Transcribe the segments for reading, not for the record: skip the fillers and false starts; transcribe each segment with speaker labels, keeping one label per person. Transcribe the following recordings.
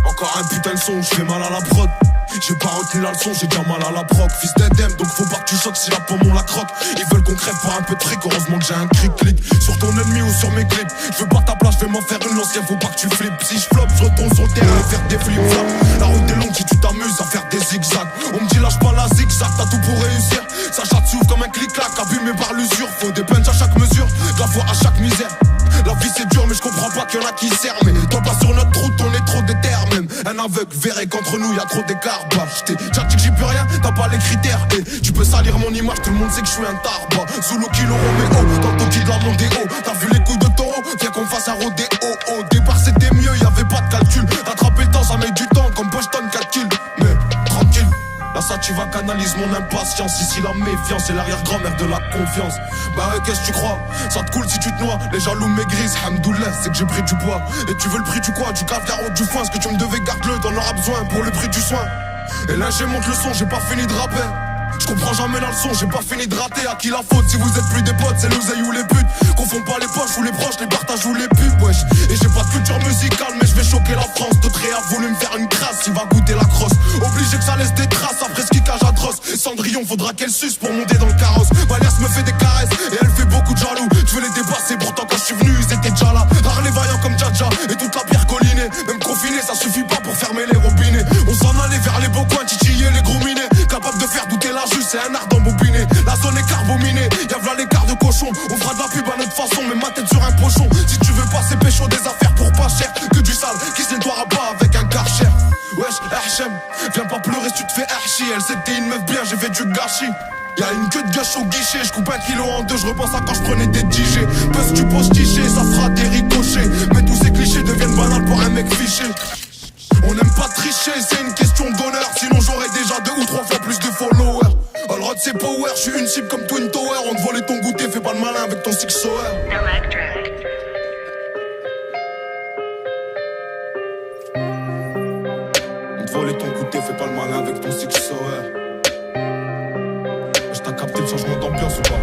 Speaker 1: Encore un putain de son, j'fais mal à la prod. J'ai pas retenu la leçon, j'ai bien mal à la proc. Fils d'Edem, donc faut pas que tu choques si la pomme on la croque. Ils veulent qu'on crève pour un peu de fric, heureusement que j'ai un cric-clic sur ton ennemi ou sur mes clips. J'veux pas ta place, j'vais m'en faire une l'ancien, faut pas que tu flippes. Si j'floppe, j'retourne sur le terrain et faire des flip-flops. La route est longue si tu t'amuses à faire des zigzags. On me dit lâche pas la zigzag, t'as tout pour réussir. Ça chatte s'ouvre comme un clic-clac, abîmé par l'usure. Faut des punchs à chaque mesure, de la foi à chaque misère. La vie c'est dur mais je comprends pas qu'il y en a qui servent. Mais toi pas sur notre route, on est trop déter même. Un aveugle verrait qu'entre nous y'a trop d'écart. Bah j't'ai déjà dit que j'ai plus rien, t'as pas les critères. Et tu peux salir mon image, tout le monde sait que je suis un tarba. Sous kilo Roméo, dans le toki de la Mondéo. T'as vu les coups de taureau, viens qu'on fasse un rodéo. Au départ c'était mieux, y'avait pas de calcul. Rattraper le temps ça met du temps, comme Boston 4 kills. Mais tranquille, là ça tu vas canalise mon impatience. Ici la méfiance c'est l'arrière-grand-mère de la confiance. Bah ouais qu'est-ce que tu crois, ça te coule si tu te noies. Les jaloux maigrissent, hamdoullah c'est que j'ai pris du poids. Et tu veux le prix du quoi, du caviar ou du foin. Ce que tu me devais garde-le, t'en auras besoin pour le prix du soin. Et là j'ai monte le son, j'ai pas fini de rapper. Je comprends jamais la leçon, j'ai pas fini de rater. À qui la faute si vous êtes plus des potes, c'est l'oseille ou les putes. Confond pas les poches ou les proches, les partages ou les pubs, wesh. Et j'ai pas de culture musicale mais je vais choquer la France. D'autres a voulu me faire une crasse, il va goûter la crosse. Obligé que ça laisse des traces après ce kickage atroce. Cendrillon faudra qu'elle suce pour monter dans le carrosse. Valias me fait des caresses et elle fait beaucoup de jaloux. Je veux les dépasser, pourtant quand je suis venu ils étaient déjà là. Rare les vaillants comme Djadja et toute la pierre collinée. Même confiné ça suffit pas pour fermer les robinets. On s'en allait vers les beaux coins, titiller les gros minets. Capable de faire douter la juge, c'est un art d'embobiné. La zone est carbominée, y'a v'là l'écart de cochon. On fera de la pub à notre façon, mais ma tête sur un pochon. Si tu veux passer pécho des affaires pour pas cher, que du sale qui se nettoiera pas avec un karcher. Wesh, Hachem, viens pas pleurer si tu te fais archi. Elle c'était une meuf bien, j'ai fait du gâchis. Y'a une queue de gâche au guichet, je coupe 1 kilo en deux, je repense à quand je prenais des DJ. Parce que tu poses tiché, ça fera des ricochets. Mais tous ces clichés deviennent banals pour un mec fiché. On n'aime pas tricher, c'est une question d'honneur. Sinon j'aurais déjà 2 ou 3 fois plus de followers. Allroad c'est power, je suis une cible comme Twin Tower. On te volait ton goûter, fais pas le malin avec ton 6 hour. On te volait ton goûter, fais pas le malin avec ton 6 hour. Je t'ai capté le changement d'ambiance ou pas?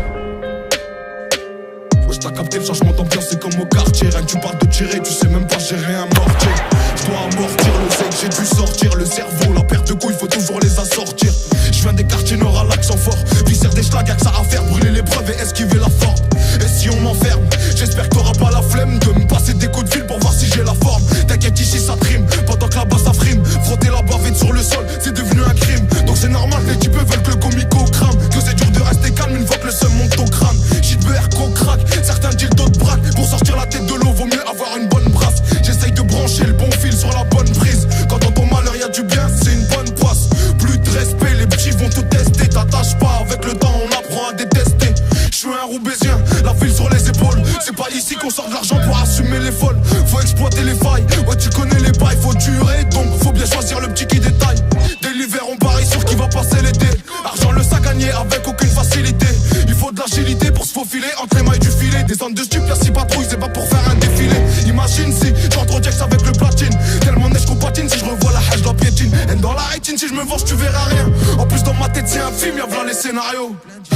Speaker 1: Wesh t'as capté le changement d'ambiance, c'est comme au quartier. Rien que tu parles de tirer, tu sais même pas gérer un mortier. Je dois amortir le sec, j'ai dû sortir le cerveau. La paire de couilles, faut toujours les assortir. Je viens des quartiers nord à l'accent fort. Viscère des schlags, y'a que ça à faire. Brûler l'épreuve et esquiver la forme. Et si on m'enferme, j'espère que t'auras pas la flemme de me passer des coups de fil pour voir si j'ai la forme. T'inquiète ici ça trime, pendant que là-bas ça frime. Frotter la bavette sur le sol, c'est devenu un crime. Donc c'est normal que les types veulent que le comico crame. Que c'est dur de rester calme une fois que le seum monte au crâne. Shit beurre, qu'on craque, certains disent d'autres braques. Pour sortir la tête de l'eau, vaut mieux avoir une bonne brasse. J'essaye de brancher le bon fil sur la bonne prise. Quand dans ton malheur y'a du bien, c'est une bonne poisse. Plus de respect, les petits vont tout tester. T'attaches pas, avec le temps on apprend à détester. Je suis un roubaisien, la ville sur les épaules. C'est pas ici qu'on sort de l'argent pour assumer les folles. Faut exploiter les failles, ouais tu connais les bails. Faut durer, donc faut bien choisir le petit qui détaille. Dès l'hiver on parie sur qui va passer l'été. Argent le sac gagné avec aucune facilité. Il faut de l'agilité pour se faufiler entre les mailles du filet. Des zones de stup, si patrouille, c'est pas pour faire un défilé. Imagine si j'entre Jax avec le platine. Tellement neige qu'on patine, si je revois la hache, la piétine. Et dans la rétine, si je me venge, tu verras rien. En plus dans ma tête c'est un film, y'a v'là les scénarios.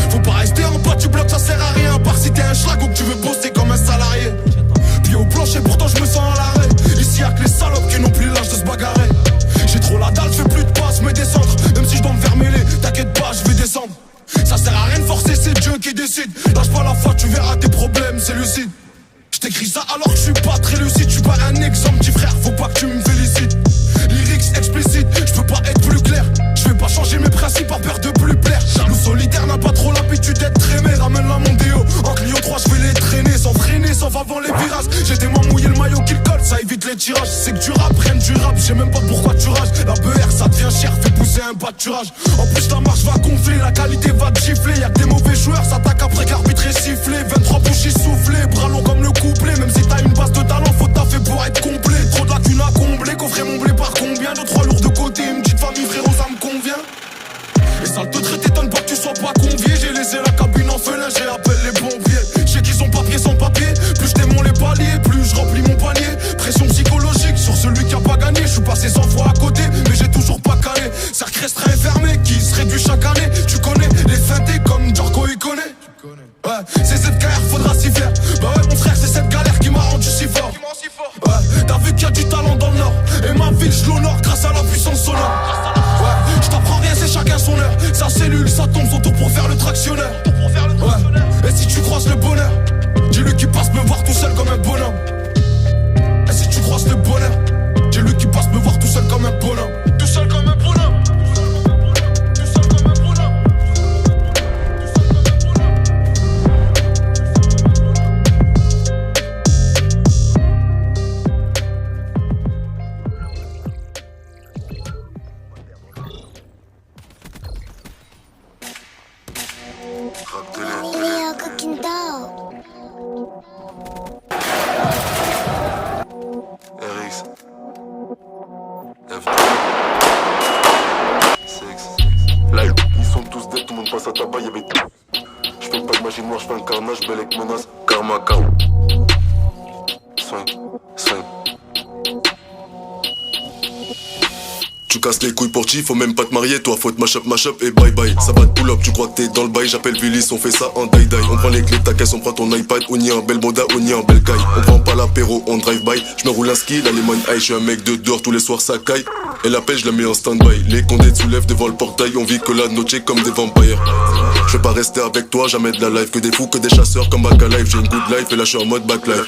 Speaker 1: Faut pas rester en bas du bloc, ça sert à rien. À part si t'es un schlag ou que tu veux bosser comme un salarié. Pied au plancher, pourtant je me sens à l'arrêt. Ici y'a que les salopes qui n'ont plus l'âge de se bagarrer. J'ai trop la dalle, je fais plus de passes, me descendre. Même si je dois me faire mêler, t'inquiète pas, je vais descendre. Ça sert à rien de forcer, c'est Dieu qui décide. Lâche pas la foi, tu verras tes problèmes, c'est lucide. J't'écris ça alors que je suis pas très lucide. Je suis pas un exemple, petit frère, faut pas que tu me félicites. Lyrics explicites, je peux pas être plus clair. Je vais pas changer mes principes par peur de plus plaire. Jaloux solitaire n'a pas trop l'habitude d'être aimé. Ramène la Mondéo, en Clio 3 je vais les traîner. Sans freiner, sans avant les virages. J'ai des mains mouillées, le maillot qui le colle, ça évite les tirages. C'est que du rap, rien du rap, j'ai même pas pâturage. La BR ça devient cher, fait pousser un pâturage. En plus la marche va gonfler, la qualité va te gifler. Y'a que des mauvais joueurs, s'attaquent après que l'arbitre est sifflé. 23 bougies soufflées, bras longs comme le couplet. Même si t'as une base de talent, faut taffer pour être complet. Trop de lacunes à combler, coffret mon blé par combien? 2-3 lourds de côté, une petite famille frérot ça me convient. Et ça te traite, t'étonne pas que tu sois pas convié. J'ai laissé la cabine en feu, j'ai appelé les pompiers. Je sais qu'ils sont papier sans papier. Plus je démonte les paliers, plus je remplis mon panier. Pression psychologique sur celui qui a pas gagné. Je suis passé 100 fois à côté, mais j'ai toujours pas calé. Cercle restreint et fermé, qui se réduit chaque année. Tu connais les feintés comme Djorko il connaît. Ouais, c'est cette carrière, faudra s'y faire. Bah ouais mon frère, c'est cette galère qui m'a rendu si fort. Ouais, t'as vu qu'il y a du talent dans le nord. Et ma ville, je l'honore grâce à la puissance sonore. Ouais, je t'apprends rien, c'est chacun son heure. Sa cellule, ça tombe son tour pour faire le tractionneur. Ouais, et si tu croises le bonheur, dis-lui qu'il passe me voir tout seul comme un bonhomme. Et si tu croises le bonheur, dis-lui qu'il passe me voir tout seul comme un bonhomme. Tout seul comme un bonhomme.
Speaker 2: RX F2 Live, ils sont tous dead, tout le monde passe à tabac, y'avait tout. J'fais pas de magie noire, j'fais un carnage, belle avec menace, karma KO. Swing. Tu casses les couilles pour chi, faut même pas te marier, toi faut te mash up et bye bye. Ça va te pull up, tu crois que t'es dans le bail, j'appelle Willis, on fait ça en die. On prend les clés de ta caisse, on prend ton iPad, on y a un bel moda, on y a un bel caille. On prend pas l'apéro, on drive by, je me roule un ski, la lemon high, je suis un mec de dehors, tous les soirs ça caille. Et la pêche, je la mets en stand-by, les condés te soulèvent devant le portail, on vit que la noche comme des vampires. Je vais pas rester avec toi, jamais de la life, que des fous, que des chasseurs comme Back Alive. J'ai une good life et là je suis en mode back life.